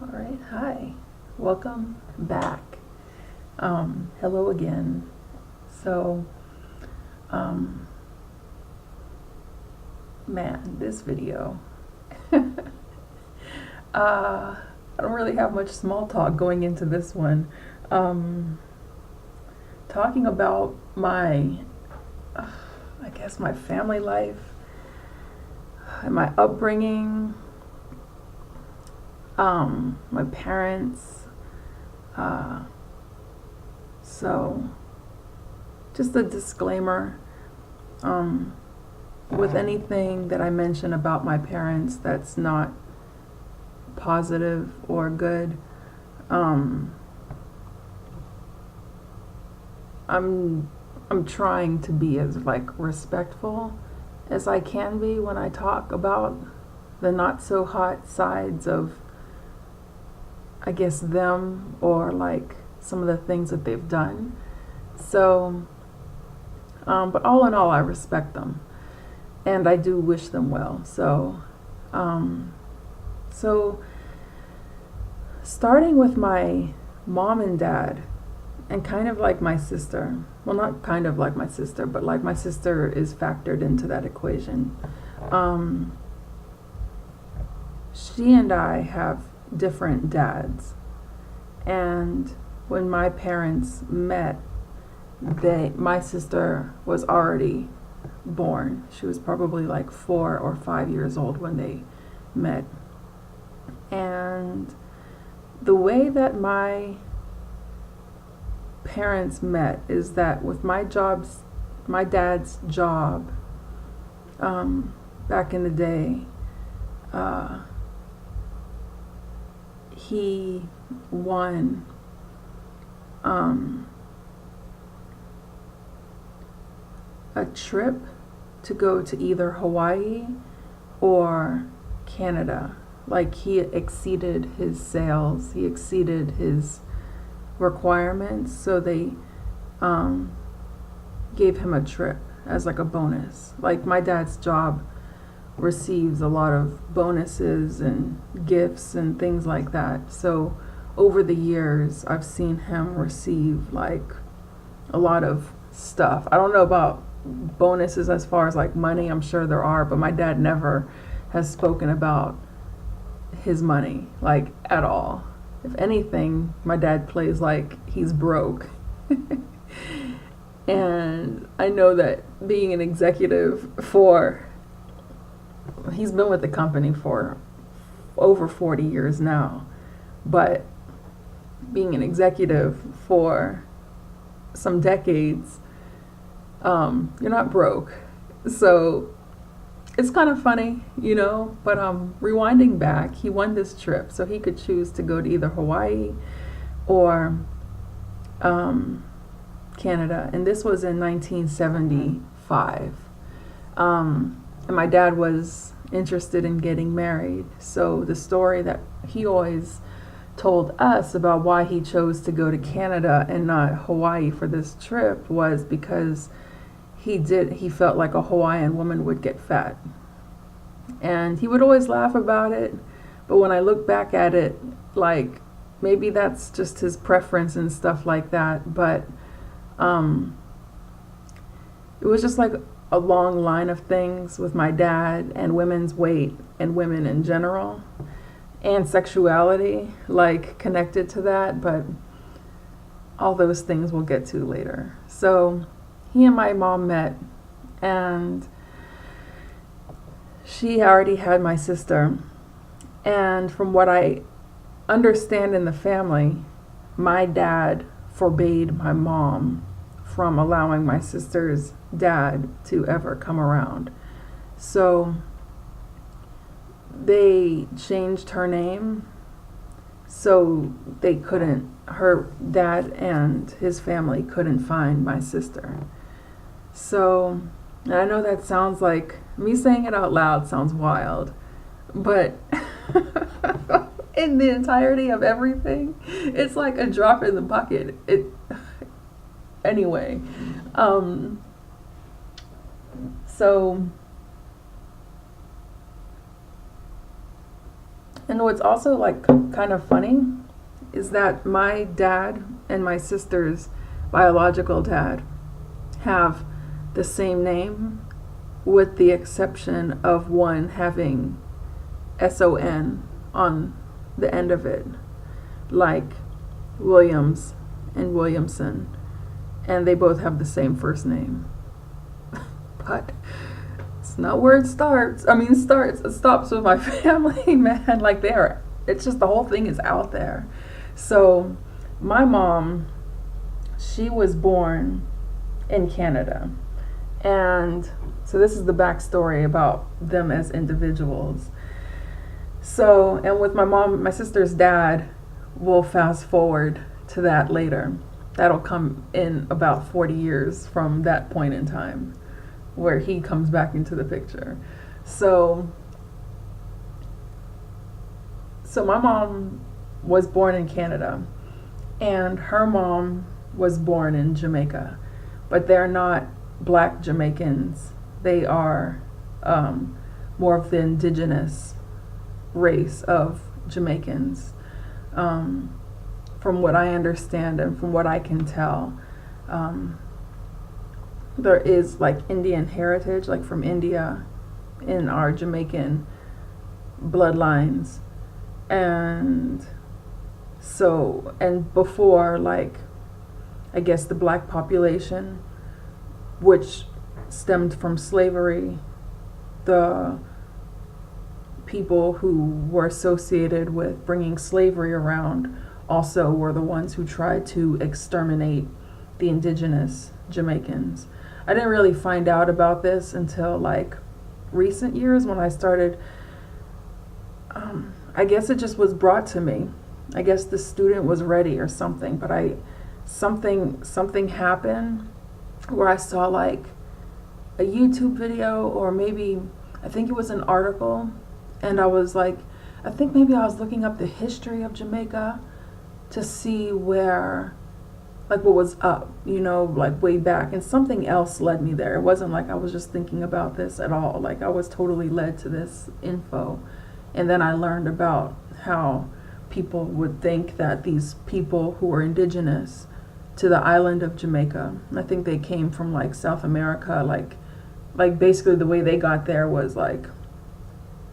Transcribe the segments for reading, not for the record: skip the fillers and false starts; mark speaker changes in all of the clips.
Speaker 1: All right, hi, welcome back. Hello again. So, um, man, this video, I don't really have much small talk going into this one. Um, Talking about I guess my family life and my upbringing, my parents. Uh, so, just a disclaimer. Um, with anything that I mention about my parents that's not positive or good, um, I'm trying to be as respectful as I can be when I talk about the not so hot sides of, I guess, them, or some of the things that they've done. So, but all in all, I respect them and I do wish them well. Um, so starting with my mom and dad, and kind of like my sister. Well, not kind of like my sister, but like my sister is factored into that equation. Um, she and I have different dads. And when my parents met, my sister was already born. She was probably like 4 or 5 years old when they met. And the way that my parents met is that with my dad's job, back in the day, uh, he won a trip to go to either Hawaii or Canada. Like, he exceeded his sales, he exceeded his requirements, so they gave him a trip as like a bonus. Like, my dad's job receives a lot of bonuses and gifts and things like that. So over the years, I've seen him receive like a lot of stuff. I don't know about bonuses as far as like money, I'm sure there are, but my dad never has spoken about his money, like, at all. If anything, my dad plays like he's broke. And I know that being an executive he's been with the company for over 40 years now, but being an executive for some decades, you're not broke. So it's kind of funny, but rewinding back, he won this trip so he could choose to go to either Hawaii or Canada, and this was in 1975. And my dad was interested in getting married, so the story that he always told us about why he chose to go to Canada and not Hawaii for this trip was because he felt like a Hawaiian woman would get fat. And he would always laugh about it, but when I look back at it, like, maybe that's just his preference and stuff like that, but it was just like a long line of things with my dad and women's weight and women in general and sexuality, like, connected to that, but all those things we'll get to later. So he and my mom met, and she already had my sister. And from what I understand in the family, my dad forbade my mom from allowing my sister's dad to ever come around. So they changed her name so her dad and his family couldn't find my sister. So, and I know that sounds like, me saying it out loud sounds wild, but in the entirety of everything, it's like a drop in the bucket. Anyway, so And what's also like kind of funny is that my dad and my sister's biological dad have the same name, with the exception of one having SON on the end of it, like Williams and Williamson, and they both have the same first name. But it's not where it starts. I mean, it stops with my family, man. Like it's just the whole thing is out there. So my mom, she was born in Canada. And so this is the backstory about them as individuals. So, and with my mom, my sister's dad, we'll fast forward to that later. That'll come in about 40 years from that point in time, where he comes back into the picture. So my mom was born in Canada, and her mom was born in Jamaica, but they're not black Jamaicans. They are more of the indigenous race of Jamaicans. From what I understand and from what I can tell, there is like Indian heritage, like from India, in our Jamaican bloodlines. And so, and before, like, I guess the black population, which stemmed from slavery, the people who were associated with bringing slavery around also were the ones who tried to exterminate the indigenous Jamaicans. I didn't really find out about this until like recent years when I started, I guess it just was brought to me. I guess the student was ready or something, but something happened where I saw like a YouTube video, or maybe I think it was an article, and I was like, I think maybe I was looking up the history of Jamaica to see where, like, what was up, like way back, and something else led me there. It wasn't like I was just thinking about this at all. Like, I was totally led to this info, and then I learned about how people would think that these people who were indigenous to the island of Jamaica, I think they came from like South America, like basically the way they got there was like,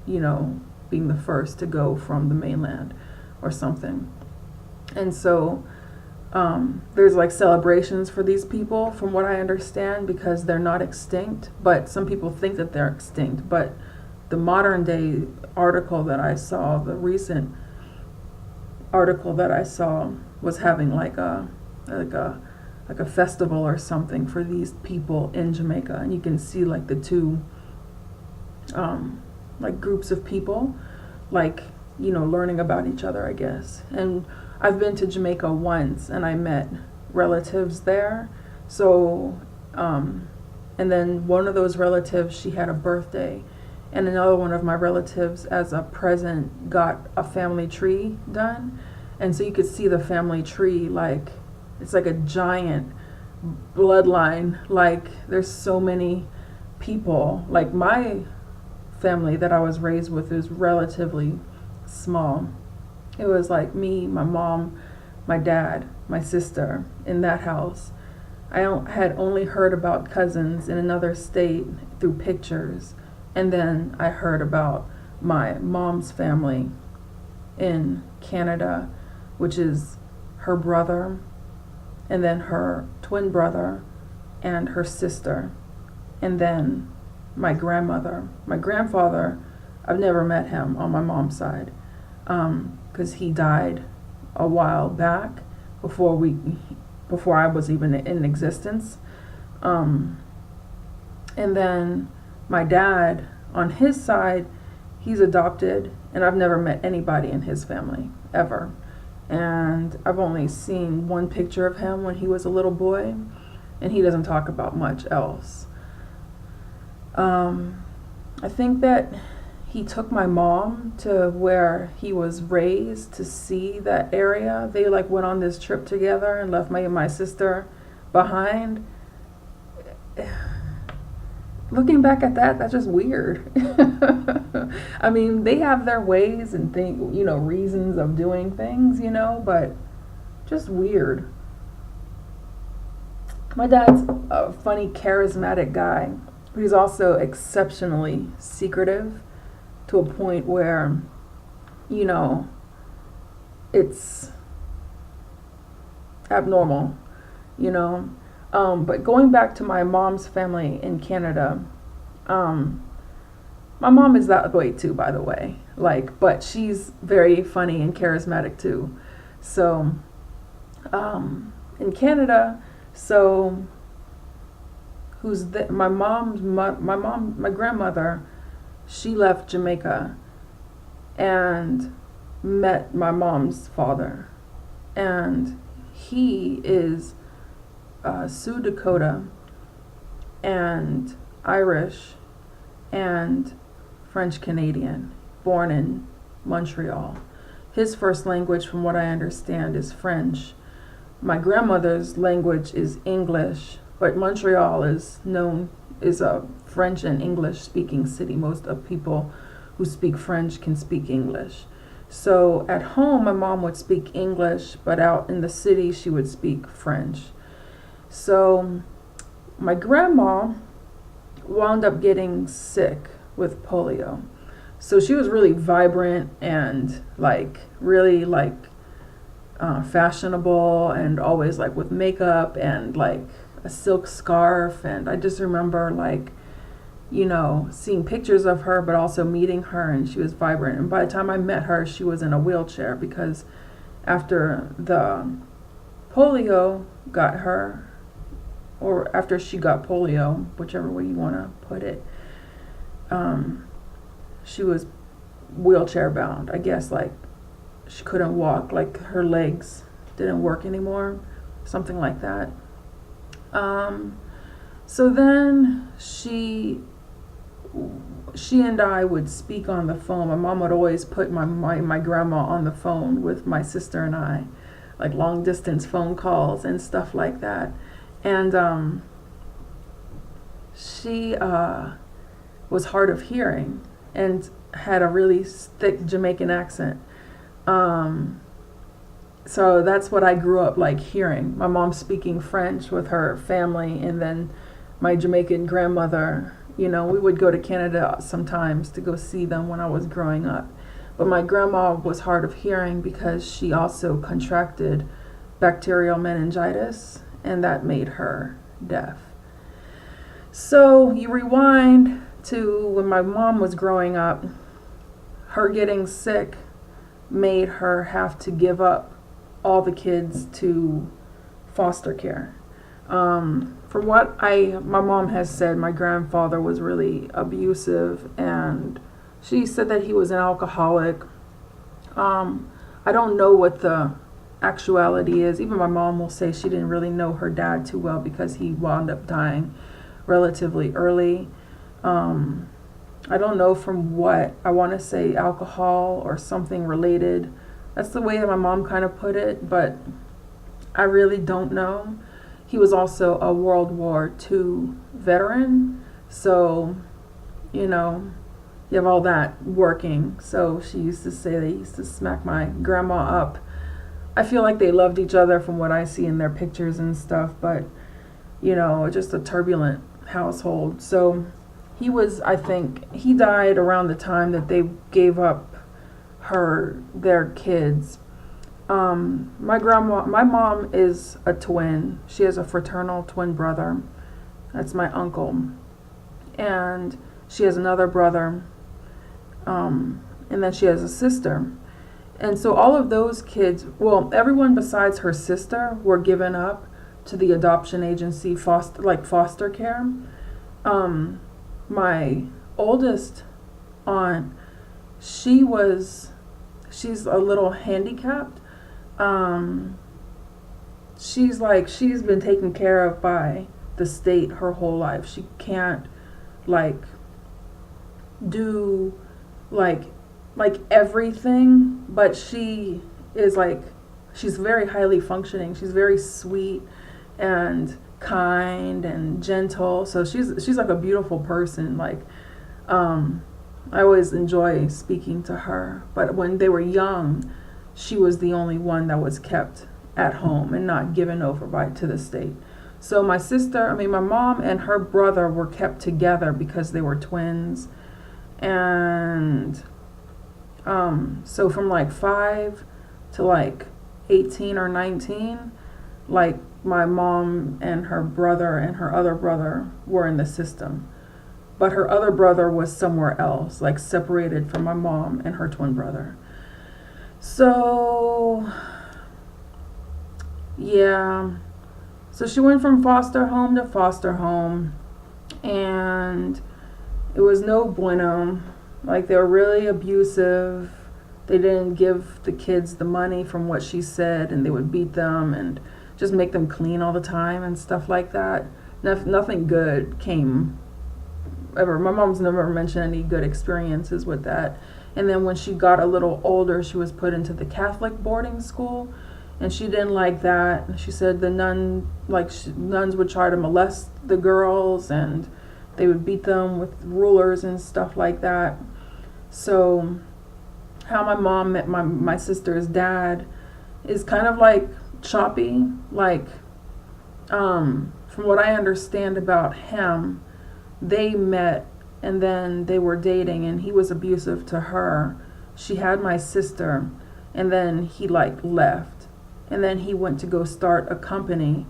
Speaker 1: being the first to go from the mainland or something. And so there's like celebrations for these people, from what I understand, because they're not extinct, but some people think that they're extinct. But the modern day article that I saw, the recent article that I saw, was having like a festival or something for these people in Jamaica, and you can see like the two like groups of people, like, learning about each other, I guess. And I've been to Jamaica once, and I met relatives there. So and then one of those relatives, she had a birthday, and another one of my relatives, as a present, got a family tree done. And so you could see the family tree, like it's like a giant bloodline. Like, there's so many people. Like, my family that I was raised with is relatively small. It was like me, my mom, my dad, my sister in that house. I had only heard about cousins in another state through pictures, and then I heard about my mom's family in Canada, which is her brother, and then her twin brother, and her sister, and then my grandmother. My grandfather, I've never met him on my mom's side, because he died a while back before I was even in existence. And then my dad, on his side, he's adopted, and I've never met anybody in his family ever. And I've only seen one picture of him when he was a little boy, and he doesn't talk about much else. I think that he took my mom to where he was raised to see that area. They like went on this trip together and left my sister behind. looking back at that, that's just weird. I mean, they have their ways and reasons of doing things, but just weird. My dad's a funny, charismatic guy. He's also exceptionally secretive to a point where, it's abnormal, you know. But going back to my mom's family in Canada, my mom is that way too, by the way. But she's very funny and charismatic too. So, in Canada, so my grandmother, she left Jamaica and met my mom's father, and he is Sioux Dakota and Irish and French Canadian, born in Montreal. His first language, from what I understand, is French. My grandmother's language is English, but Montreal is a French and English speaking city. Most of people who speak French can speak English. So at home, my mom would speak English, but out in the city, she would speak French. So my grandma wound up getting sick with polio. So she was really vibrant and really fashionable, and always with makeup and a silk scarf. And I just remember seeing pictures of her, but also meeting her, and she was vibrant. And by the time I met her, she was in a wheelchair because after the polio got her, or after she got polio, whichever way you want to put it, she was wheelchair bound. I guess she couldn't walk, her legs didn't work anymore, something like that. So then she and I would speak on the phone. My mom would always put my grandma on the phone with my sister and I, long distance phone calls and stuff like that. And she was hard of hearing and had a really thick Jamaican accent. So that's what I grew up hearing. My mom speaking French with her family, and then my Jamaican grandmother. We would go to Canada sometimes to go see them when I was growing up. But my grandma was hard of hearing because she also contracted bacterial meningitis, and that made her deaf. So you rewind to when my mom was growing up, her getting sick made her have to give up all the kids to foster care. From what my mom has said, my grandfather was really abusive, and she said that he was an alcoholic. I don't know what the actuality is. Even my mom will say she didn't really know her dad too well because he wound up dying relatively early. I don't know from what. I want to say alcohol or something related. That's the way that my mom kind of put it, but I really don't know. He was also a World War II veteran, so, you have all that working. So she used to say they used to smack my grandma up. I feel like they loved each other from what I see in their pictures and stuff, but, just a turbulent household. So I think he died around the time that they gave up their kids. My mom is a twin. She has a fraternal twin brother. That's my uncle. And she has another brother. And then she has a sister. And so all of those kids, everyone besides her sister were given up to the adoption agency, foster care. My oldest aunt, she's a little handicapped. She's been taken care of by the state her whole life. She can't do everything, but she's very highly functioning. She's very sweet, and kind and gentle. So she's like a beautiful person. Like, I always enjoy speaking to her. But when they were young, she was the only one that was kept at home and not given over to the state. So my mom and her brother were kept together because they were twins. And so from like 5 to like 18 or 19, like my mom and her brother and her other brother were in the system. But her other brother was somewhere else, like separated from my mom and her twin brother. So, yeah. So she went from foster home to foster home, and it was no bueno. Like, they were really abusive. They didn't give the kids the money from what she said, and they would beat them and just make them clean all the time and stuff like that. Nothing good came ever. My mom's never mentioned any good experiences with that. And then when she got a little older, she was put into the Catholic boarding school, and she didn't like that. She said the nuns would try to molest the girls, and they would beat them with rulers and stuff like that. So how my mom met my sister's dad is kind of like choppy. Like, from what I understand about him, they met and then they were dating, and he was abusive to her. She had my sister, and then he like left, and then he went to go start a company,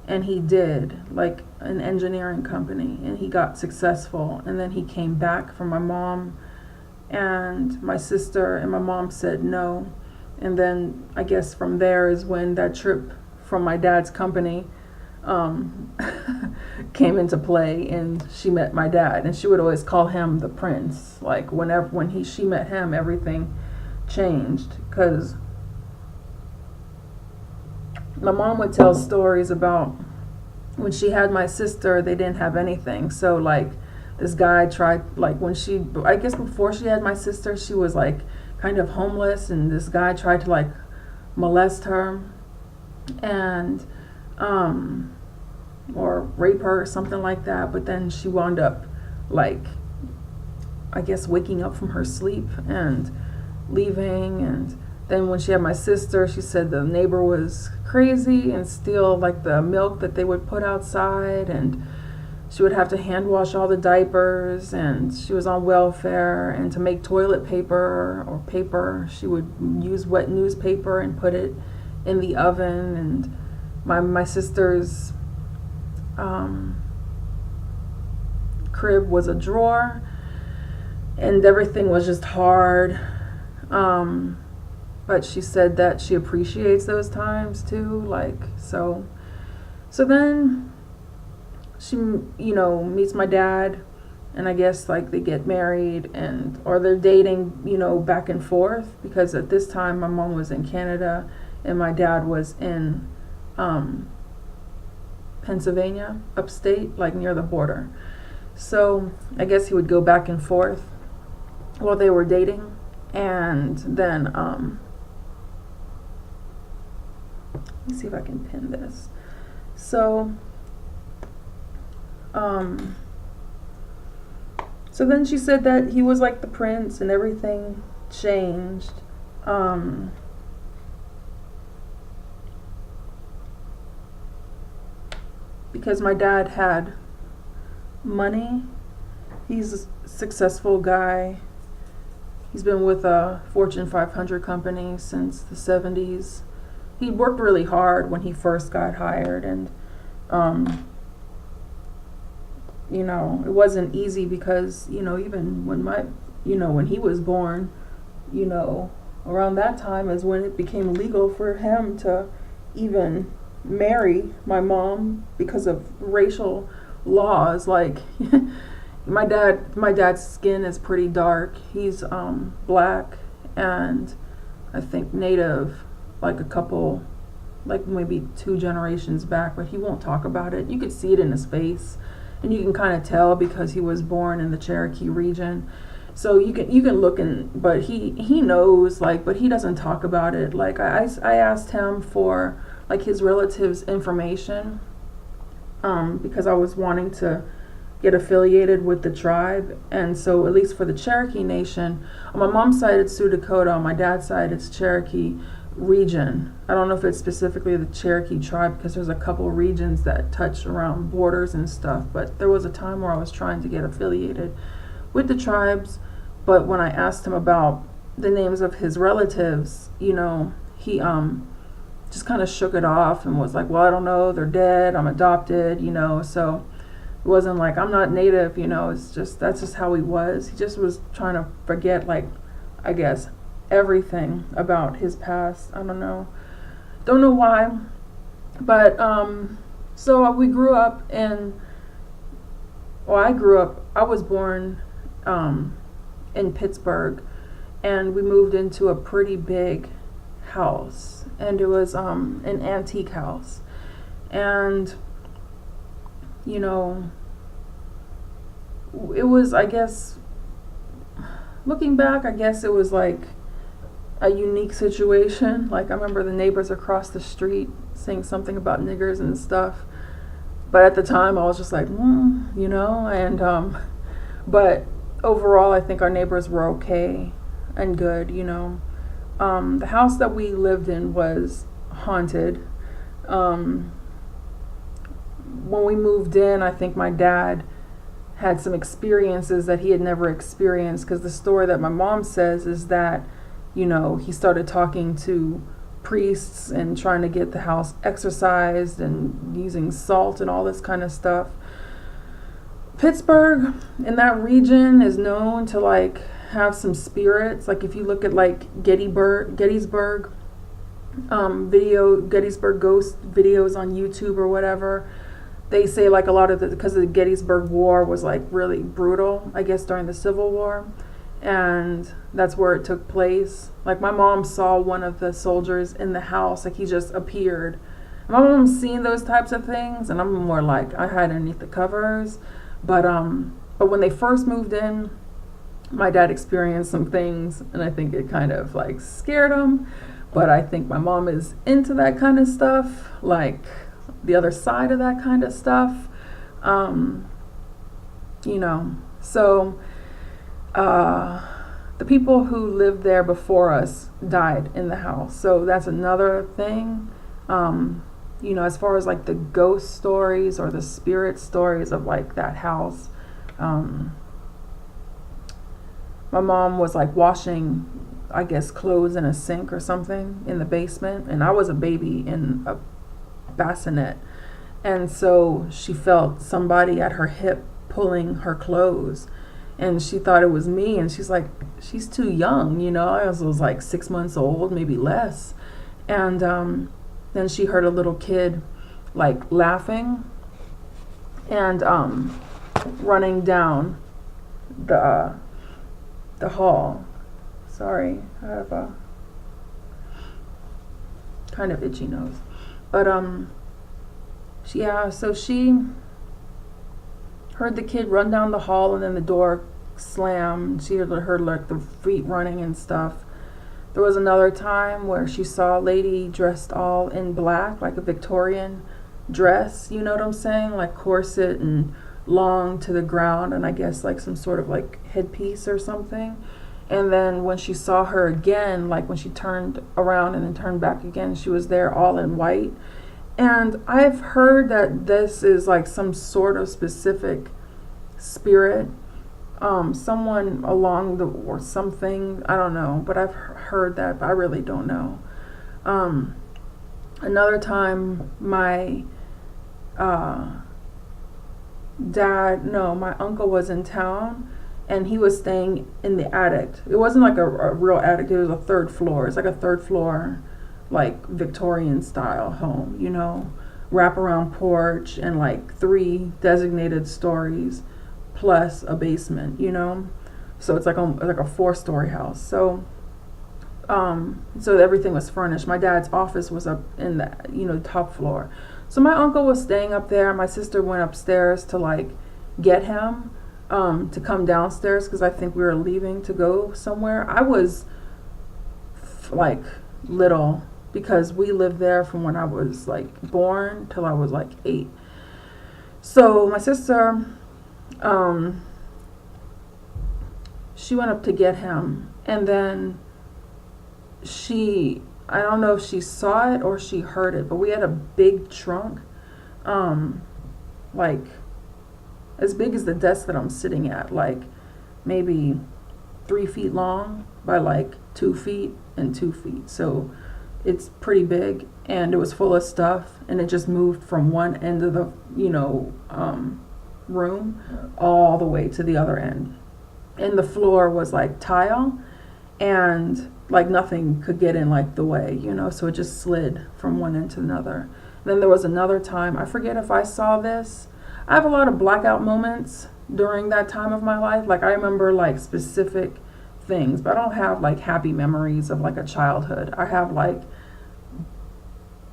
Speaker 1: and he did, like an engineering company, and he got successful. And then he came back for my mom and my sister, and my mom said no. And then I guess from there is when that trip from my dad's company came into play, and she met my dad, and she would always call him the prince. Like, when she met him, everything changed, because my mom would tell stories about when she had my sister, they didn't have anything. So like, this guy tried, like, I guess before she had my sister, she was like kind of homeless, and this guy tried to like molest her and or rape her or something like that. But then she wound up, like, I guess waking up from her sleep and leaving. And then when she had my sister, she said the neighbor was crazy and steal like the milk that they would put outside, and she would have to hand wash all the diapers, and she was on welfare. And to make toilet paper or paper, she would use wet newspaper and put it in the oven. And my sister's crib was a drawer, and everything was just hard. But she said that she appreciates those times too. Like, so then she, meets my dad, and I guess like they get married, or they're dating, back and forth, because at this time my mom was in Canada and my dad was in Pennsylvania, upstate, like near the border. So I guess he would go back and forth while they were dating. And then let me see if I can pin this. So then she said that he was like the prince, and everything changed. Because my dad had money. He's a successful guy. He's been with a Fortune 500 company since the 70s. He worked really hard when he first got hired, and it wasn't easy, because even when when he was born, around that time is when it became legal for him to even marry my mom because of racial laws. Like, my dad's skin is pretty dark. He's black, and I think Native, like a couple, like maybe 2 generations back, but he won't talk about it. You could see it in his face, and you can kind of tell because he was born in the Cherokee region. So you can look but he knows, like, but he doesn't talk about it. Like, I asked him for like his relatives' information, because I was wanting to get affiliated with the tribe. And so, at least for the Cherokee Nation, on my mom's side it's Sioux Dakota, on my dad's side it's Cherokee region. I don't know if it's specifically the Cherokee tribe because there's a couple regions that touch around borders and stuff, but there was a time where I was trying to get affiliated with the tribes. But when I asked him about the names of his relatives, he just kind of shook it off and was like, well, I don't know, they're dead, I'm adopted, so it wasn't like I'm not native, it's just, that's just how he was. He just was trying to forget, like, I guess, everything about his past. I don't know why, but so we grew up I was born in Pittsburgh, and we moved into a pretty big house, and it was an antique house, and it was, I guess, looking back, I guess it was like a unique situation. Like, I remember the neighbors across the street saying something about niggers and stuff, but at the time I was just like, and but overall I think our neighbors were okay and good. The house that we lived in was haunted. When we moved in, I think my dad had some experiences that he had never experienced, because the story that my mom says is that, he started talking to priests and trying to get the house exorcised and using salt and all this kind of stuff. Pittsburgh in that region is known to like have some spirits. Like, if you look at like Gettysburg Gettysburg ghost videos on YouTube or whatever, they say like a lot of because the Gettysburg War was like really brutal, I guess, during the Civil War, and that's where it took place. Like, my mom saw one of the soldiers in the house, like he just appeared. My mom's seen those types of things, and I'm more like, I hide underneath the covers. But when they first moved in, my dad experienced some things, and I think it kind of like scared him. But I think my mom is into that kind of stuff, like the other side of that kind of stuff. So the people who lived there before us died in the house. So that's another thing. As far as like the ghost stories or the spirit stories of like that house, my mom was like washing, I guess, clothes in a sink or something in the basement, and I was a baby in a bassinet, and so she felt somebody at her hip pulling her clothes, and she thought it was me, and she's like, she's too young, I was like 6 months old, maybe less, and then she heard a little kid like laughing and running down the hall. Sorry, I have a kind of itchy nose. But so she heard the kid run down the hall, and then the door slam. She heard like the feet running and stuff. There was another time where she saw a lady dressed all in black, like a Victorian dress, you know what I'm saying? Like corset and long to the ground, and I guess like some sort of like headpiece or something. And then when she saw her again, like when she turned around and then turned back again, she was there all in white. And I've heard that this is like some sort of specific spirit, someone along the, or something, I don't know, but I've heard that, but I really don't know. Another time, my my uncle was in town, and he was staying in the attic. It wasn't like a real attic, it was a third floor. It's like a third floor, like Victorian style home, wraparound porch and like 3 designated stories plus a basement, so it's like a 4-story house. So everything was furnished. My dad's office was up in the top floor. So my uncle was staying up there. My sister went upstairs to like get him to come downstairs, because I think we were leaving to go somewhere. I was like little, because we lived there from when I was like born till I was like 8. So my sister, um, she went up to get him, and then I don't know if she saw it or she heard it, but we had a big trunk, um, like as big as the desk that I'm sitting at, like maybe 3 feet long by like 2 feet and 2 feet. So it's pretty big, and it was full of stuff, and it just moved from one end of the, room all the way to the other end. And the floor was like tile, and like nothing could get in like the way, so it just slid from one end to another. Then there was another time, I forget if I saw this. I have a lot of blackout moments during that time of my life. Like I remember like specific things, but I don't have like happy memories of like a childhood. I have like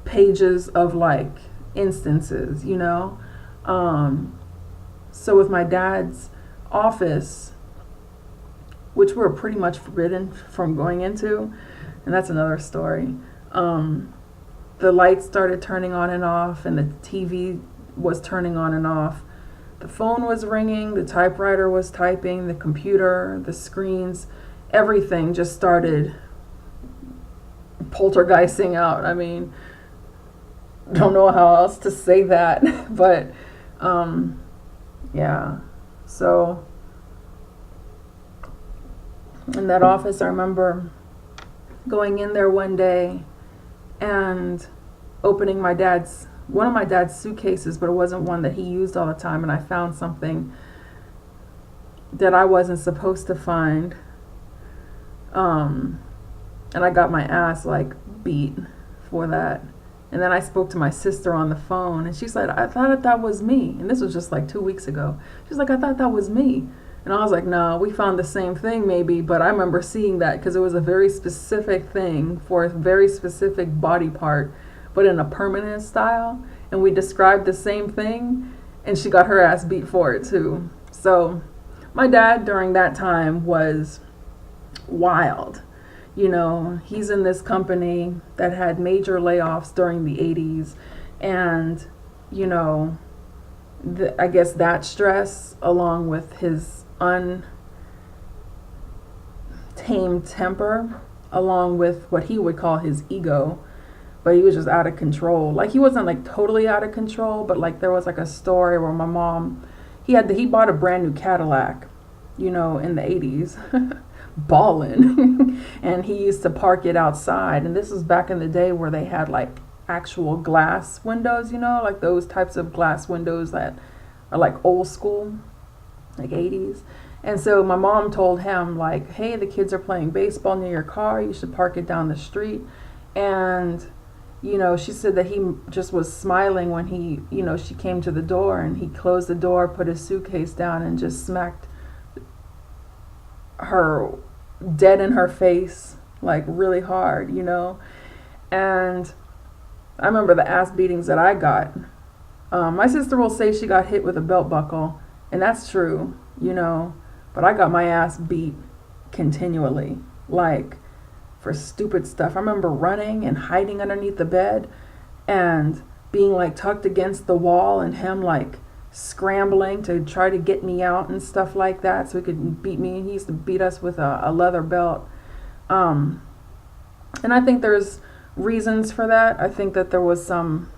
Speaker 1: pages of like instances, So with my dad's office, which we're pretty much forbidden from going into, and that's another story. The lights started turning on and off, and the TV was turning on and off. The phone was ringing, the typewriter was typing, the computer, the screens, everything just started poltergeisting out. I mean, don't know how else to say that, but yeah. So in that office, I remember going in there one day and opening one of my dad's suitcases, but it wasn't one that he used all the time, and I found something that I wasn't supposed to find. And I got my ass like beat for that. And then I spoke to my sister on the phone, and she said, I thought that was me. And this was just like 2 weeks ago. She's like, I thought that was me. And I was like, no, we found the same thing maybe, but I remember seeing that because it was a very specific thing for a very specific body part, but in a permanent style. And we described the same thing, and she got her ass beat for it too. So my dad during that time was wild. He's in this company that had major layoffs during the 80s. And, I guess that stress, along with his untamed temper, along with what he would call his ego, but he was just out of control. Like, he wasn't like totally out of control, but like there was like a story where my mom, he bought a brand new Cadillac, in the 80s. Ballin'. And he used to park it outside, and this was back in the day where they had like actual glass windows, like those types of glass windows that are like old school, like 80s. And so my mom told him like, hey, the kids are playing baseball near your car, you should park it down the street. And she said that he just was smiling when she came to the door, and he closed the door, put his suitcase down, and just smacked her dead in her face, like really hard, And I remember the ass beatings that I got. My sister will say she got hit with a belt buckle, and that's true, but I got my ass beat continually, like for stupid stuff. I remember running and hiding underneath the bed and being like tucked against the wall, and him like scrambling to try to get me out and stuff like that so he could beat me. He used to beat us with a leather belt. And I think there's reasons for that. I think that there was some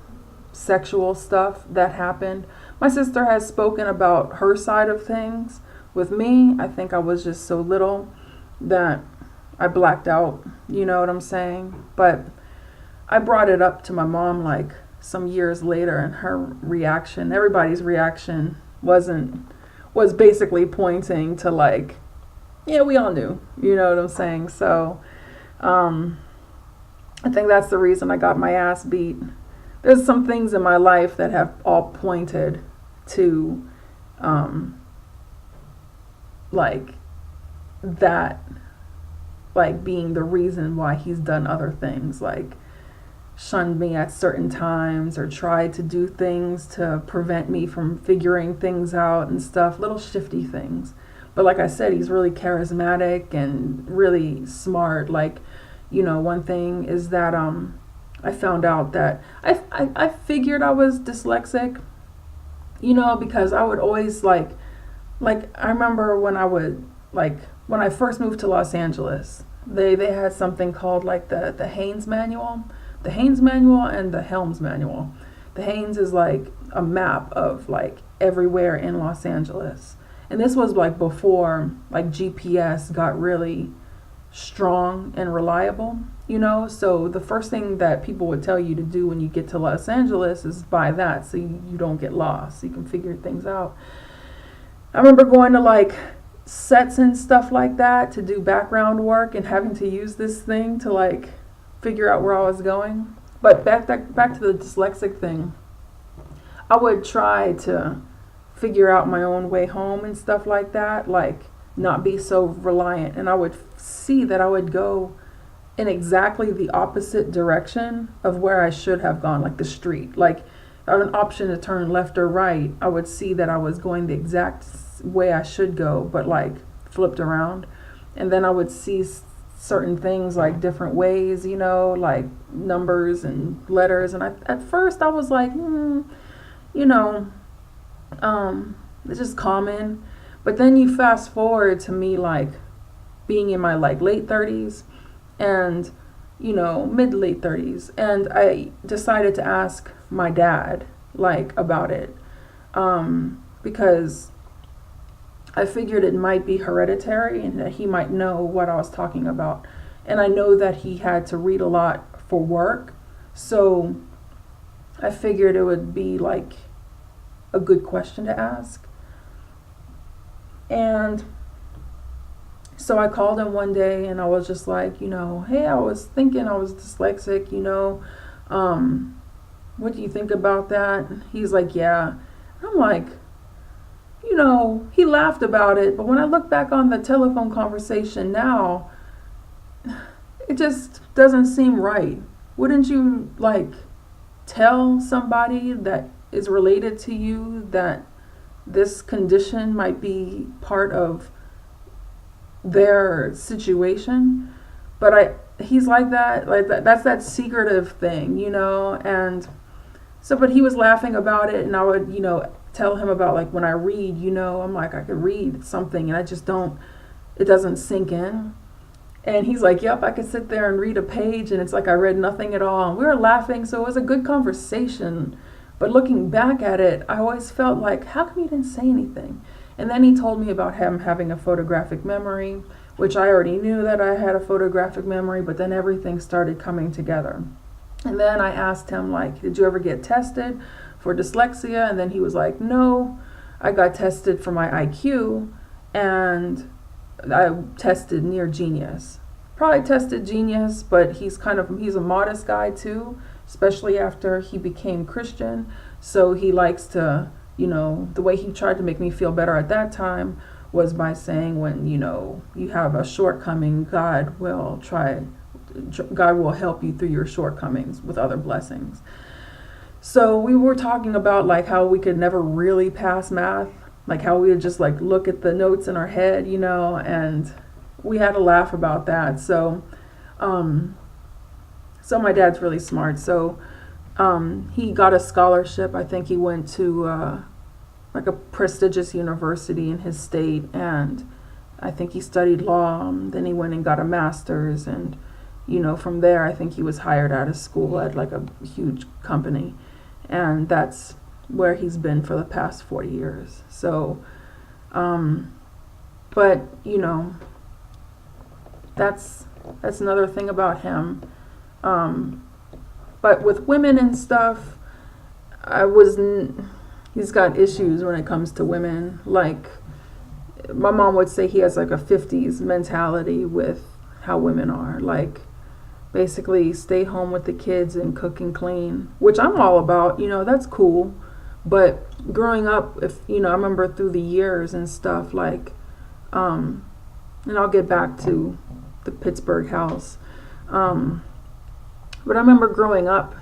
Speaker 1: sexual stuff that happened. My sister has spoken about her side of things. With me, I think I was just so little that I blacked out, you know what I'm saying? But I brought it up to my mom like some years later, and her reaction, everybody's reaction was basically pointing to like, yeah, we all knew, you know what I'm saying? So I think that's the reason I got my ass beat. There's some things in my life that have all pointed to like that, like being the reason why he's done other things, like shunned me at certain times or tried to do things to prevent me from figuring things out and stuff, little shifty things. But like I said, he's really charismatic and really smart. Like, one thing is that I found out that I figured I was dyslexic, because I would always I remember when I first moved to Los Angeles, they had something called like the Haynes Manual. The Haynes Manual and the Helms Manual. The Haynes is like a map of like everywhere in Los Angeles. And this was like before like GPS got really strong and reliable, So the first thing that people would tell you to do when you get to Los Angeles is buy that so you don't get lost, so you can figure things out. I remember going to like sets and stuff like that to do background work and having to use this thing to like figure out where I was going. But back to the dyslexic thing, I would try to figure out my own way home and stuff like that, like not be so reliant. And I would see that I would go in exactly the opposite direction of where I should have gone, like the street. Like an option to turn left or right, I would see that I was going the exact way I should go, but like flipped around. And then I would see certain things like different ways, like numbers and letters. And at first I was like, it's just common. But then you fast forward to me like being in my like late 30s and mid late 30s, and I decided to ask my dad like about it, because I figured it might be hereditary and that he might know what I was talking about. And I know that he had to read a lot for work, so I figured it would be like a good question to ask. And so I called him one day and I was just like, hey, I was thinking I was dyslexic, what do you think about that? He's like, yeah. I'm like, he laughed about it, but when I look back on the telephone conversation now, it just doesn't seem right. Wouldn't you like tell somebody that is related to you that this condition might be part of their situation? But he's like that, that's that secretive thing, and so, but he was laughing about it, and I would, tell him about like when I read, I'm like, I could read something and I just it doesn't sink in. And he's like, yep, I could sit there and read a page and it's like I read nothing at all. And we were laughing, so it was a good conversation. But looking back at it, I always felt like, how come you didn't say anything? And then he told me about him having a photographic memory, which I already knew that I had a photographic memory, but then everything started coming together. And then I asked him, like, did you ever get tested for dyslexia? And then he was like, no, I got tested for my IQ and I tested near genius. Probably tested genius, but he's a modest guy too, especially after he became Christian. So he likes to, the way he tried to make me feel better at that time was by saying when, you have a shortcoming, God will help you through your shortcomings with other blessings. So we were talking about like how we could never really pass math, like how we would just like look at the notes in our head, and we had a laugh about that. So my dad's really smart. So he got a scholarship. I think he went to like a prestigious university in his state, and I think he studied law. Then he went and got a master's, and from there I think he was hired out of school at like a huge company, and that's where he's been for the past 40 years. So but that's another thing about him. But with women and stuff, he's got issues when it comes to women. Like my mom would say he has like a 50s mentality with how women are. Like basically stay home with the kids and cook and clean, which I'm all about, that's cool. But growing up, I remember through the years and stuff, like, and I'll get back to the Pittsburgh house. But I remember growing up,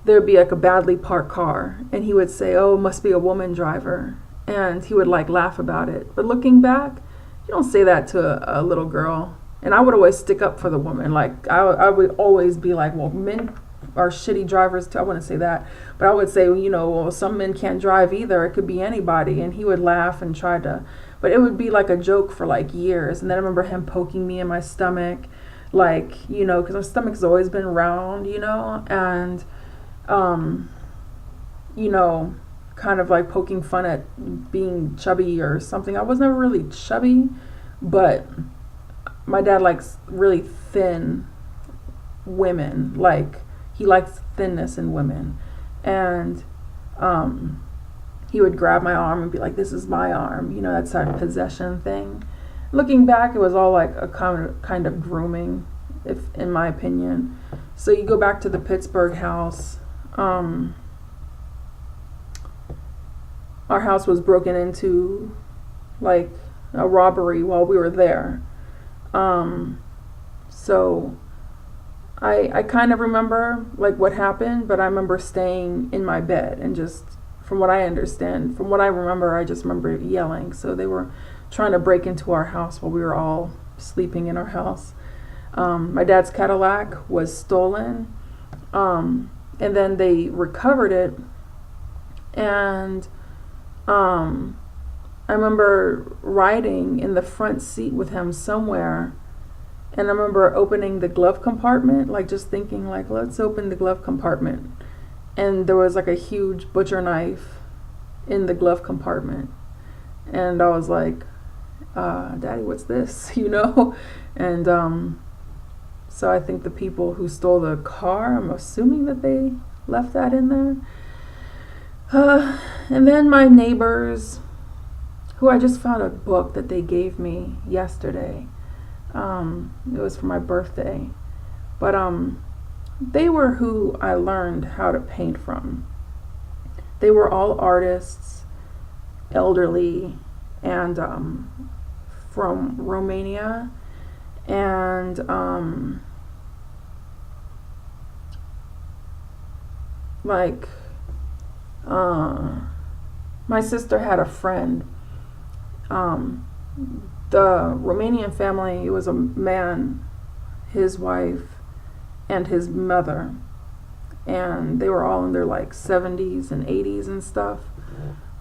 Speaker 1: there'd be like a badly parked car, and he would say, oh, it must be a woman driver. And he would like laugh about it. But looking back, you don't say that to a little girl. And I would always stick up for the woman. Like I would always be like, well, men are shitty drivers too. I wouldn't say that, but I would say, you know, well, some men can't drive either. It could be anybody. And he would laugh and try to, but it would be like a joke for like years. And then I remember him poking me in my stomach, like, you know, because my stomach's always been round, you know, and, you know, kind of like poking fun at being chubby or something. I was never really chubby, but my dad likes really thin women. Like, he likes thinness in women. And he would grab my arm and be like, this is my arm, you know, that sort of possession thing. Looking back, it was all like a kind of grooming, if in my opinion. So you go back to the Pittsburgh house. Our house was broken into, like a robbery while we were there. So I kind of remember like what happened, but I remember staying in my bed and just, from what I understand, from what I remember, I just remember yelling. So they were trying to break into our house while we were all sleeping in our house. My dad's Cadillac was stolen, and then they recovered it, and I remember riding in the front seat with him somewhere, and I remember opening the glove compartment, like just thinking like, let's open the glove compartment. And there was like a huge butcher knife in the glove compartment. And I was like, Daddy, what's this? You know? And so I think the people who stole the car, I'm assuming that they left that in there. And then my neighbors, who I just found a book that they gave me yesterday. It was for my birthday. But they were who I learned how to paint from. They were all artists, elderly, and from Romania. And my sister had a friend. The Romanian family, it was a man, his wife, and his mother. And they were all in their like 70s and 80s and stuff,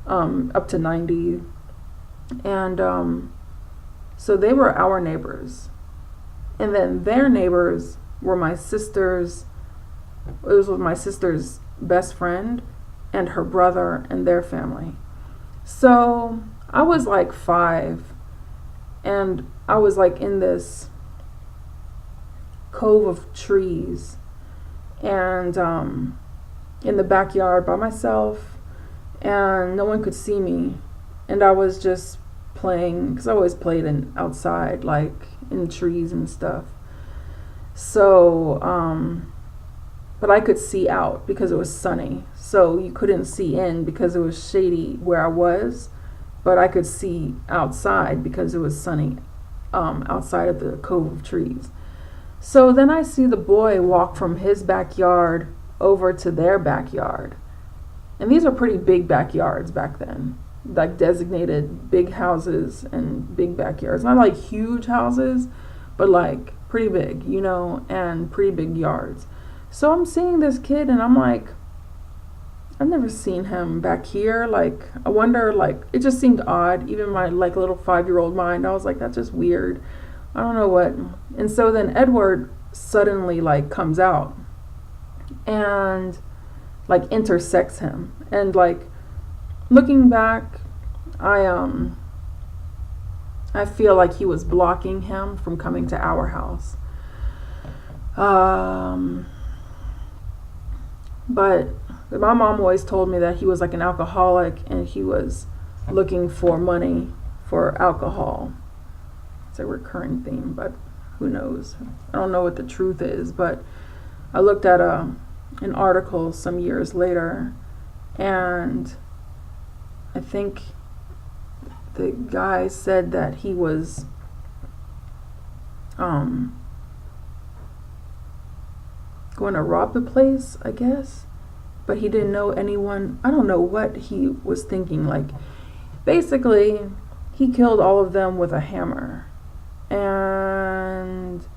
Speaker 1: up to 90. And so they were our neighbors. And then their neighbors were my sister's, it was with my sister's best friend and her brother and their family. So I was like 5, and I was like in this cove of trees, and in the backyard by myself, and no one could see me, and I was just playing, because I always played outside, like in trees and stuff. So but I could see out because it was sunny, so you couldn't see in because it was shady where I was, but I could see outside because it was sunny outside of the cove of trees. So then I see the boy walk from his backyard over to their backyard. And these are pretty big backyards back then, like designated big houses and big backyards. Not like huge houses, but like pretty big, you know, and pretty big yards. So I'm seeing this kid and I'm like, I've never seen him back here. Like, I wonder, like, it just seemed odd. Even my like little 5-year-old mind, I was like, that's just weird. I don't know what. And so then Edward suddenly like comes out and like intersects him. And like looking back, I feel like he was blocking him from coming to our house. But my mom always told me that he was like an alcoholic and he was looking for money for alcohol. It's a recurring theme, but who knows? I don't know what the truth is, but I looked at an article some years later, and I think the guy said that he was going to rob the place, I guess, but he didn't know anyone. I don't know what he was thinking. Like, basically, he killed all of them with a hammer. And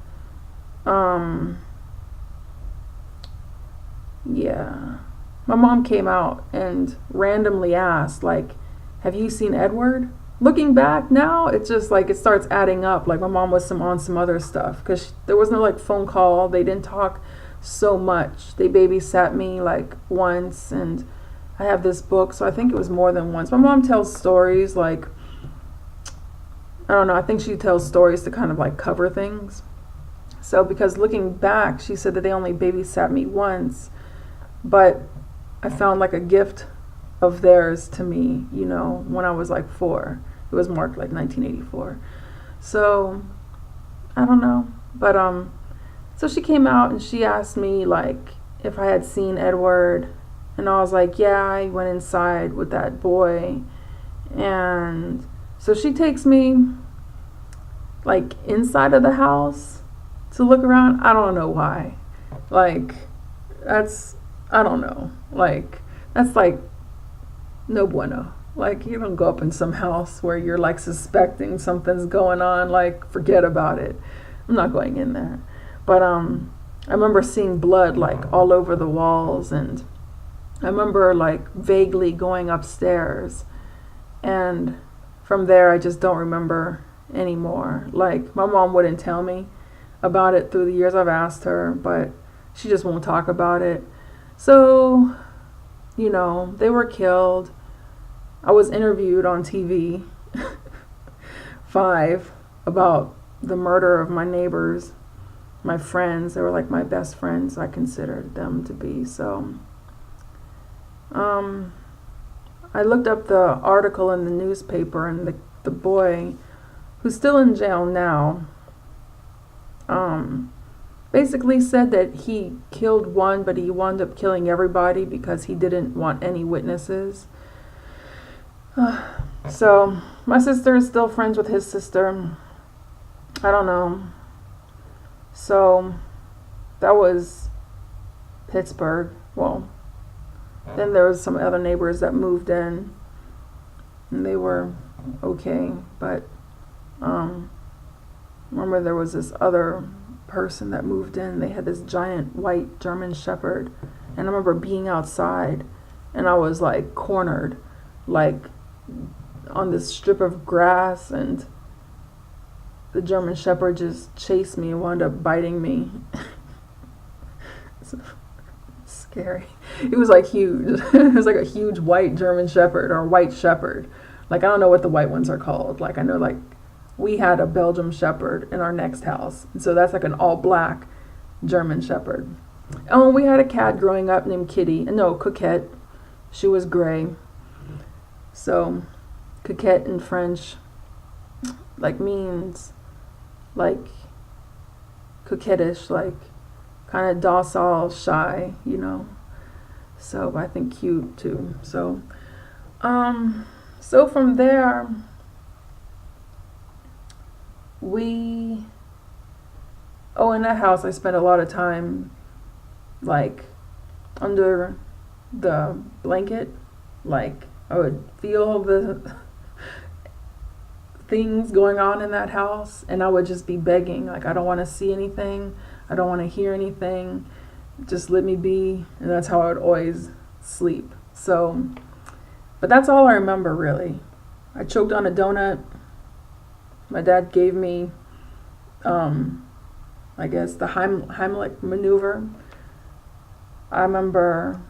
Speaker 1: yeah. My mom came out and randomly asked, like, have you seen Edward? Looking back now, it's just like it starts adding up. Like my mom was on some other stuff because there was no like phone call. They didn't talk so much. They babysat me like once, and I have this book, so I think it was more than once. My mom tells stories like, I don't know, I think she tells stories to kind of like cover things. So because looking back, she said that they only babysat me once, but I found like a gift of theirs to me, you know, when I was like 4. It was marked like 1984. So I don't know, but so she came out and she asked me like if I had seen Edward, and I was like, yeah, I went inside with that boy. And so she takes me like inside of the house to look around. I don't know why. Like I don't know. Like that's like no bueno. Like you don't go up in some house where you're like suspecting something's going on. Like forget about it. I'm not going in there. But I remember seeing blood like all over the walls, and I remember like vaguely going upstairs, and from there I just don't remember anymore. Like my mom wouldn't tell me about it through the years. I've asked her, but she just won't talk about it. So, you know, they were killed. I was interviewed on TV 5 about the murder of my neighbors, my friends. They were like my best friends, I considered them to be. So I looked up the article in the newspaper, and the boy who's still in jail now basically said that he killed one, but he wound up killing everybody because he didn't want any witnesses. So my sister is still friends with his sister. I don't know. So that was Pittsburgh. Well, then there was some other neighbors that moved in, and they were okay. But remember there was this other person that moved in. They had this giant white German Shepherd, and I remember being outside, and I was like cornered, like on this strip of grass, and the German Shepherd just chased me and wound up biting me. It's scary. It was like huge. It was like a huge white German Shepherd, or white Shepherd. Like I don't know what the white ones are called. Like I know like we had a Belgian Shepherd in our next house, and so that's like an all black German Shepherd. Oh, we had a cat growing up named Kitty. No, Coquette. She was gray. So Coquette in French like means like coquettish, like kind of docile, shy, you know. So I think cute too. So so from there in that house I spent a lot of time like under the blanket. Like I would feel the things going on in that house, and I would just be begging, like I don't want to see anything, I don't want to hear anything, just let me be. And that's how I would always sleep. So, but that's all I remember really. I choked on a donut. My dad gave me I guess the Heimlich maneuver. I remember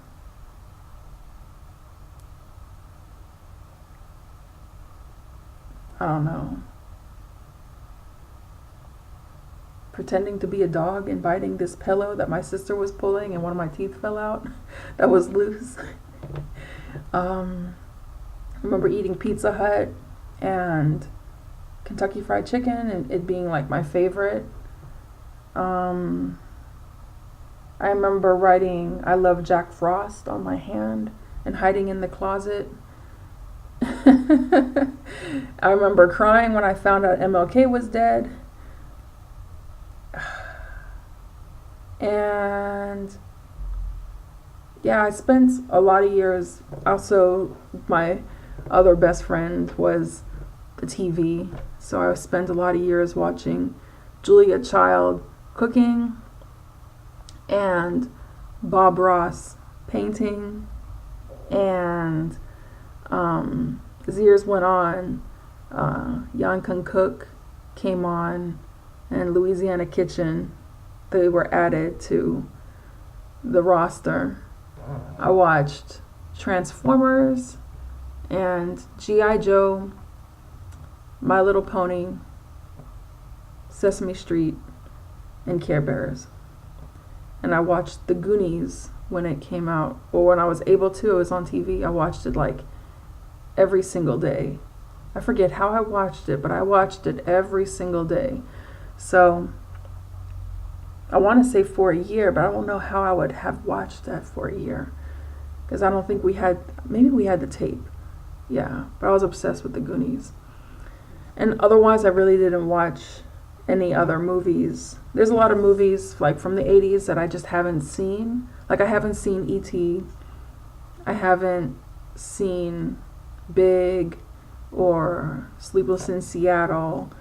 Speaker 1: I don't know, pretending to be a dog and biting this pillow that my sister was pulling, and one of my teeth fell out that was loose. I remember eating Pizza Hut and Kentucky Fried Chicken, and it being like my favorite. I remember writing I love Jack Frost on my hand and hiding in the closet. I remember crying when I found out MLK was dead. And yeah, I spent a lot of years. Also, my other best friend was the TV. So I spent a lot of years watching Julia Child cooking and Bob Ross painting, and as years went on, Yan Kun Cook came on, and Louisiana Kitchen, they were added to the roster. I watched Transformers and G.I. Joe, My Little Pony, Sesame Street, and Care Bears. And I watched The Goonies when it came out, or when I was able to. It was on TV. I watched it like every single day. I forget how I watched it, but I watched it every single day. So I want to say for a year, but I don't know how I would have watched that for a year, because I don't think maybe we had the tape. Yeah, but I was obsessed with The Goonies. And otherwise, I really didn't watch any other movies. There's a lot of movies like from the 80s that I just haven't seen. Like I haven't seen E.T. I haven't seen Big or Sleepless in Seattle.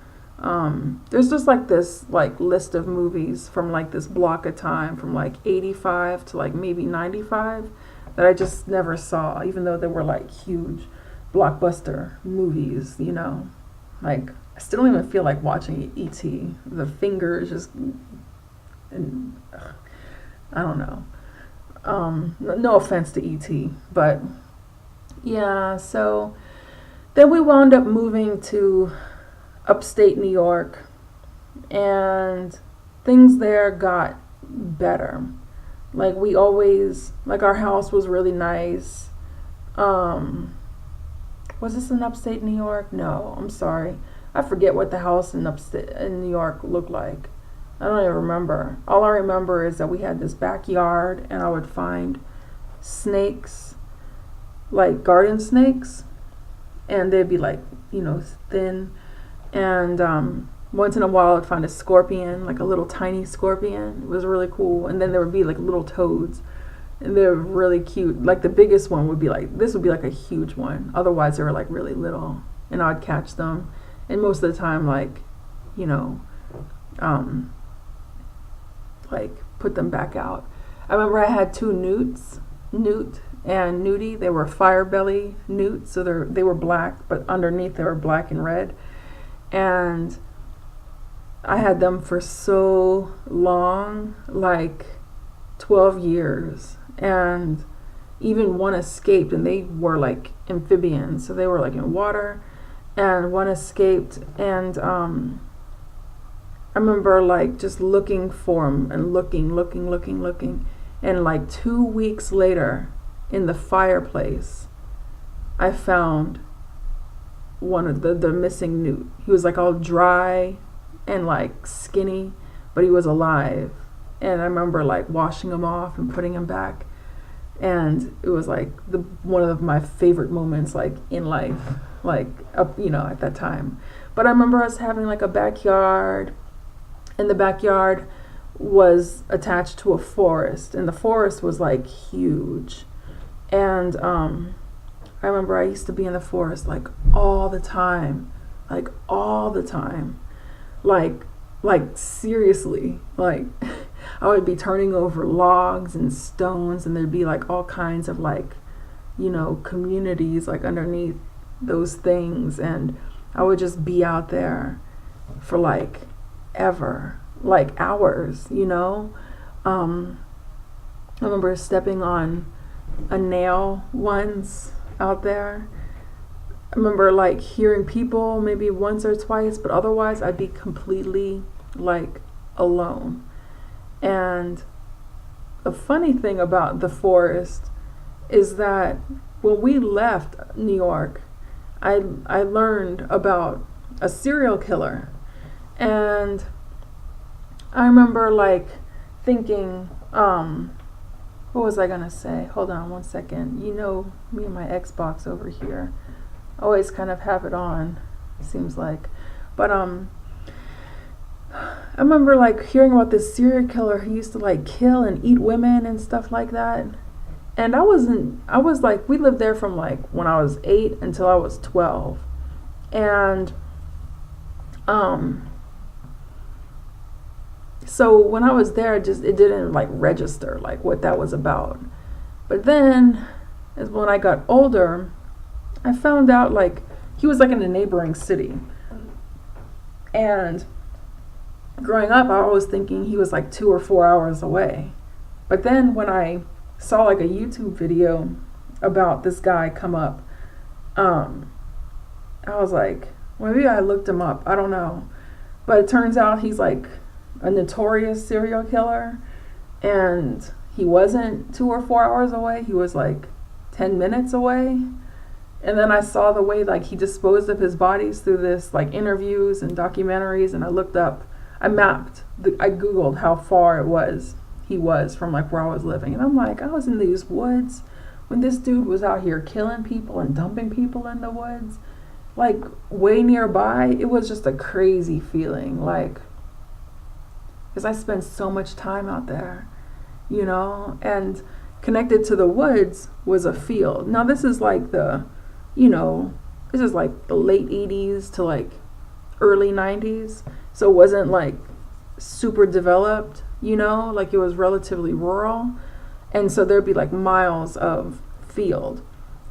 Speaker 1: There's just like this like list of movies from like this block of time from like 85 to like maybe 95 that I just never saw, even though they were like huge blockbuster movies, you know. Like I still don't even feel like watching E.T. The fingers just, and I don't know. No offense to E.T., but yeah. So then we wound up moving to upstate New York, and things there got better. Like we always, like our house was really nice. Was this in upstate New York? No, I'm sorry. I forget what the house in upstate in New York looked like. I don't even remember. All I remember is that we had this backyard, and I would find snakes, like garden snakes, and they'd be like, you know, thin. And once in a while I'd find a scorpion, like a little tiny scorpion. It was really cool. And then there would be like little toads, and they're really cute. Like the biggest one would be like, this would be like a huge one. Otherwise they were like really little, and I'd catch them. And most of the time, like, you know, like put them back out. I remember I had two newts, Newt and Nudie. They were fire belly newts, so they were black, but underneath they were black and red. And I had them for so long, like 12 years. And even one escaped, and they were like amphibians, so they were like in water. And one escaped, and I remember like just looking for him and looking. And like 2 weeks later, in the fireplace, I found one of the missing newt. He was like all dry and like skinny, but he was alive. And I remember like washing him off and putting him back. And it was like one of my favorite moments like in life, like you know, at that time. But I remember us having like a backyard, and the backyard was attached to a forest, and the forest was like huge. And I remember I used to be in the forest like all the time, like seriously, like I would be turning over logs and stones, and there'd be like all kinds of like, you know, communities like underneath those things, and I would just be out there for like ever, like hours, you know. I remember stepping on a nail once out there. I remember like hearing people maybe once or twice, but otherwise I'd be completely like alone. And the funny thing about the forest is that when we left New York, I learned about a serial killer. And I remember like thinking, what was I gonna say? Hold on one second. You know, me and my Xbox over here, I always kind of have it on, seems like. But I remember like hearing about this serial killer who used to like kill and eat women and stuff like that. And I was like, we lived there from like when I was 8 until I was 12. And So when I was there, it didn't like register like what that was about. But then, as when I got older, I found out like he was like in a neighboring city. And growing up, I was thinking he was like 2 or 4 hours away. But then when I saw like a YouTube video about this guy come up, I was like, well, maybe I looked him up. I don't know. But it turns out he's like a notorious serial killer. And he wasn't 2 or 4 hours away. He was like 10 minutes away. And then I saw the way like he disposed of his bodies through this like interviews and documentaries. And I looked up, I Googled how far he was from like where I was living. And I'm like, I was in these woods when this dude was out here killing people and dumping people in the woods, like way nearby. It was just a crazy feeling, like, because I spent so much time out there, you know, and connected to the woods was a field. Now this is like this is like the late 80s to like early 90s. So it wasn't like super developed, you know, like it was relatively rural. And so there'd be like miles of field,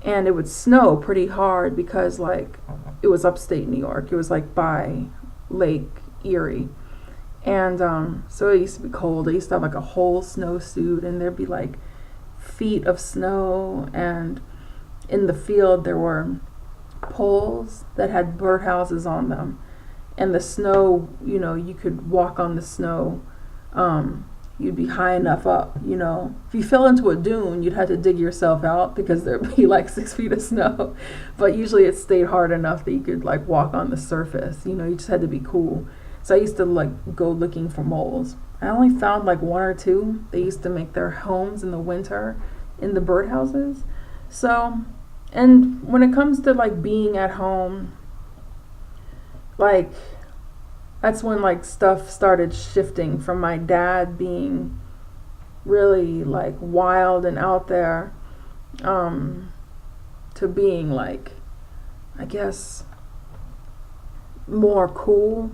Speaker 1: and it would snow pretty hard because like it was upstate New York. It was like by Lake Erie. And so it used to be cold. I used to have like a whole snowsuit, and there'd be like feet of snow. And in the field there were poles that had birdhouses on them. And the snow, you know, you could walk on the snow. You'd be high enough up, you know. If you fell into a dune, you'd have to dig yourself out because there'd be like 6 feet of snow. But usually it stayed hard enough that you could like walk on the surface. You know, you just had to be cool. So I used to like go looking for moles. I only found like 1 or 2. They used to make their homes in the winter in the birdhouses. So, and when it comes to like being at home, like, that's when like stuff started shifting from my dad being really like wild and out there, to being like, I guess, more cool.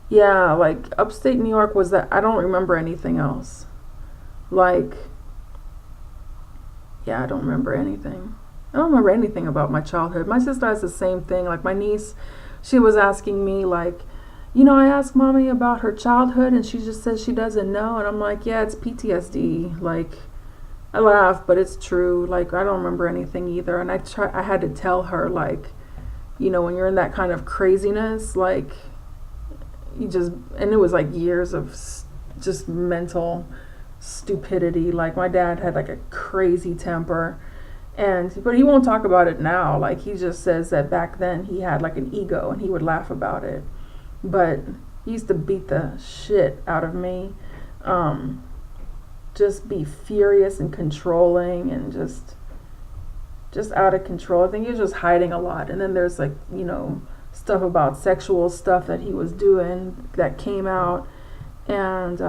Speaker 1: Yeah, like upstate New York was that. I don't remember anything else. Like, yeah, I don't remember anything. I don't remember anything about my childhood. My sister has the same thing. Like my niece, she was asking me like, you know, I asked mommy about her childhood and she just says she doesn't know. And I'm like, yeah, it's PTSD. Like, I laugh, but it's true. Like, I don't remember anything either. And I had to tell her like, you know, when you're in that kind of craziness, like and it was like years of just mental stupidity. Like my dad had like a crazy temper. But he won't talk about it now. Like he just says that back then he had like an ego and he would laugh about it. But he used to beat the shit out of me. Just be furious and controlling and just out of control. I think he was just hiding a lot. And then there's like, you know, stuff about sexual stuff that he was doing that came out. And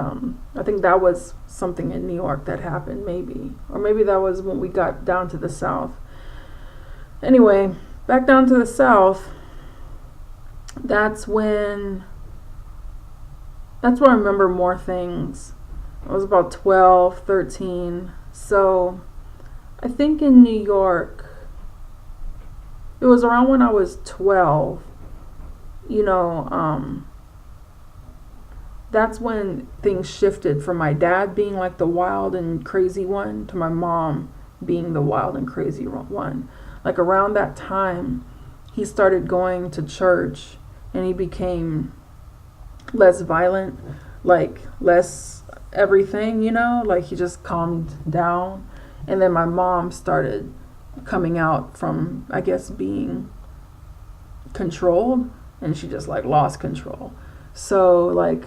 Speaker 1: I think that was something in New York that happened, maybe. Or maybe that was when we got down to the South. Anyway, back down to the South, that's when I remember more things. I was about 12, 13. So I think in New York, it was around when I was 12, you know, that's when things shifted from my dad being like the wild and crazy one to my mom being the wild and crazy one. Like around that time, he started going to church and he became less violent, like less everything, you know, like he just calmed down. And then my mom started coming out from, I guess, being controlled, and she just like lost control. So like,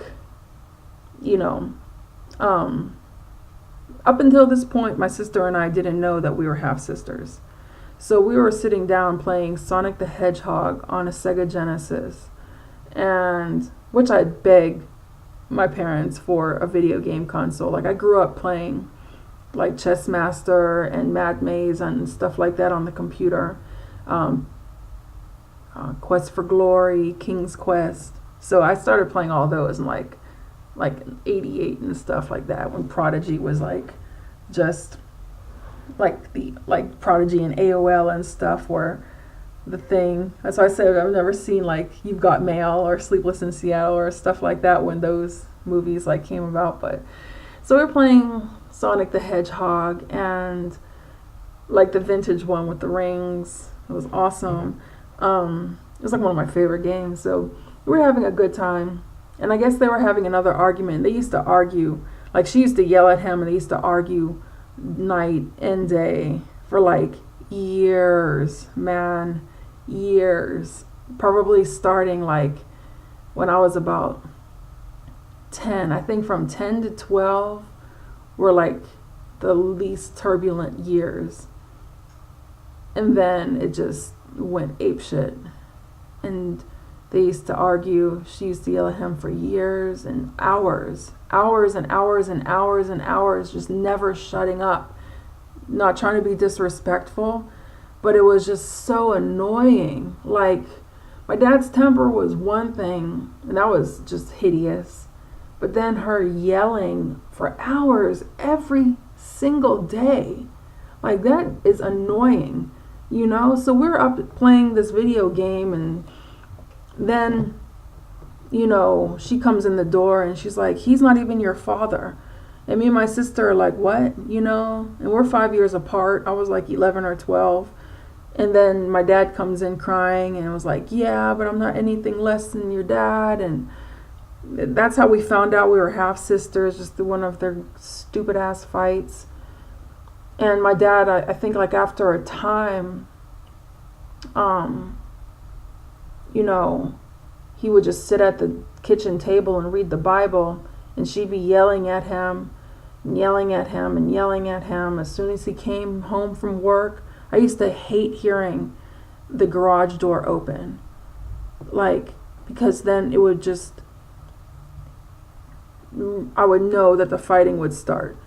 Speaker 1: you know, up until this point, my sister and I didn't know that we were half sisters. So we were sitting down playing Sonic the Hedgehog on a Sega Genesis, and which I begged my parents for a video game console. Like I grew up playing like Chess Master and Mad Maze and stuff like that on the computer. Quest for Glory, King's Quest, So I started playing all those in like 88 and stuff like that, when Prodigy was like just like Prodigy and AOL and stuff were the thing. That's why I said I've never seen like You've Got Mail or Sleepless in Seattle or stuff like that when those movies like came about. But so we're playing Sonic the Hedgehog and like the vintage one with the rings. It was awesome. It was like one of my favorite games. So we were having a good time. And I guess they were having another argument. They used to argue, like she used to yell at him and they used to argue night and day for like years, man, years. Probably starting like when I was about 10. I think from 10 to 12 were like the least turbulent years. And then it just went apeshit. And they used to argue. She used to yell at him for years and hours and hours and hours and hours, just never shutting up. Not trying to be disrespectful, but it was just so annoying. Like, my dad's temper was one thing, and that was just hideous. But then her yelling for hours every single day, like that is annoying, you know? So we're up playing this video game, and then, you know, she comes in the door and she's like, he's not even your father. And me and my sister are like, what? You know? And we're 5 years apart. I was like 11 or 12. And then my dad comes in crying and was like, yeah, but I'm not anything less than your dad. And that's how we found out we were half sisters, just through one of their stupid ass fights. And my dad, I think like after a time, you know, he would just sit at the kitchen table and read the Bible, and she'd be yelling at him and yelling at him and yelling at him as soon as he came home from work. I used to hate hearing the garage door open, like, because then it would just, I would know that the fighting would start.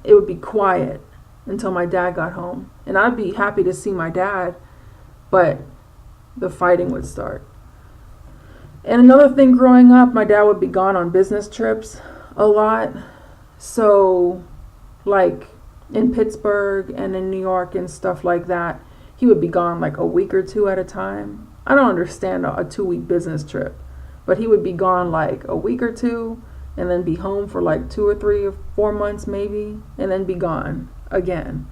Speaker 1: It would be quiet until my dad got home, and I'd be happy to see my dad, but the fighting would start. And another thing, growing up, my dad would be gone on business trips a lot. So like in Pittsburgh and in New York and stuff like that, he would be gone like a week or two at a time. I don't understand a 2-week business trip, but he would be gone like a week or two and then be home for like 2 or 3 or 4 months maybe, and then be gone again.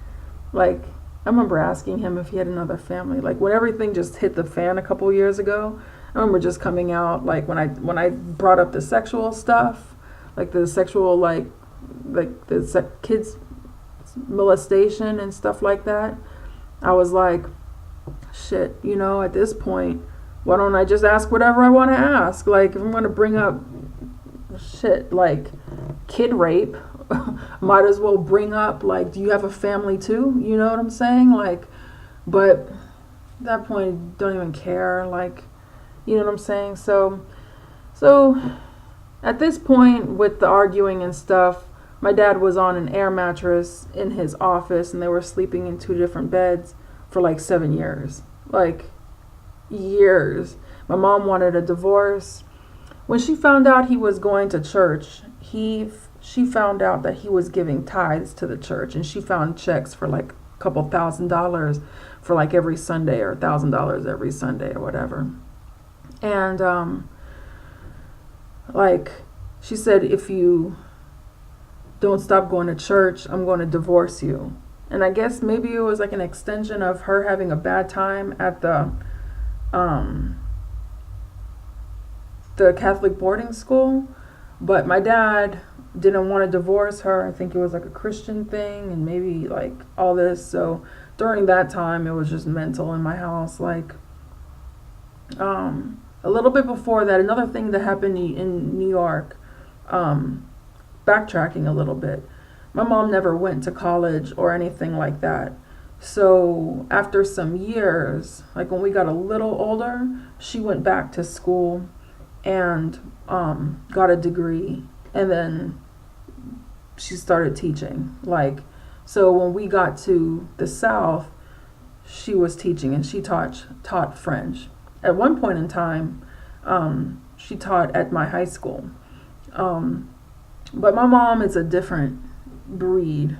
Speaker 1: Like, I remember asking him if he had another family. Like when everything just hit the fan a couple years ago, I remember just coming out, like when I brought up the sexual stuff, like the sexual, like the kids molestation and stuff like that. I was like, shit, you know, at this point, why don't I just ask whatever I want to ask? Like, if I'm going to bring up shit like kid rape, might as well bring up, like, do you have a family too? You know what I'm saying? Like, but at that point, don't even care. Like, you know what I'm saying? So at this point with the arguing and stuff, my dad was on an air mattress in his office, and they were sleeping in 2 different beds for like 7 years. Like, years. My mom wanted a divorce. When she found out he was going to church, she found out that he was giving tithes to the church, and she found checks for like a couple $1,000s for like every Sunday, or $1,000 every Sunday or whatever. And like, she said, if you don't stop going to church, I'm going to divorce you. And I guess maybe it was like an extension of her having a bad time at the Catholic boarding school. But my dad didn't want to divorce her. I think it was like a Christian thing, and maybe like all this. So during that time, it was just mental in my house. Like, a little bit before that, another thing that happened in New York, backtracking a little bit, my mom never went to college or anything like that. So after some years, like when we got a little older, she went back to school and got a degree, and then she started teaching. Like, so when we got to the South, she was teaching, and she taught French. At one point in time, she taught at my high school. But my mom is a different breed.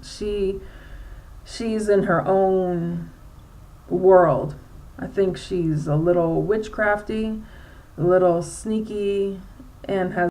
Speaker 1: She's in her own world. I think she's a little witchcrafty, a little sneaky, and has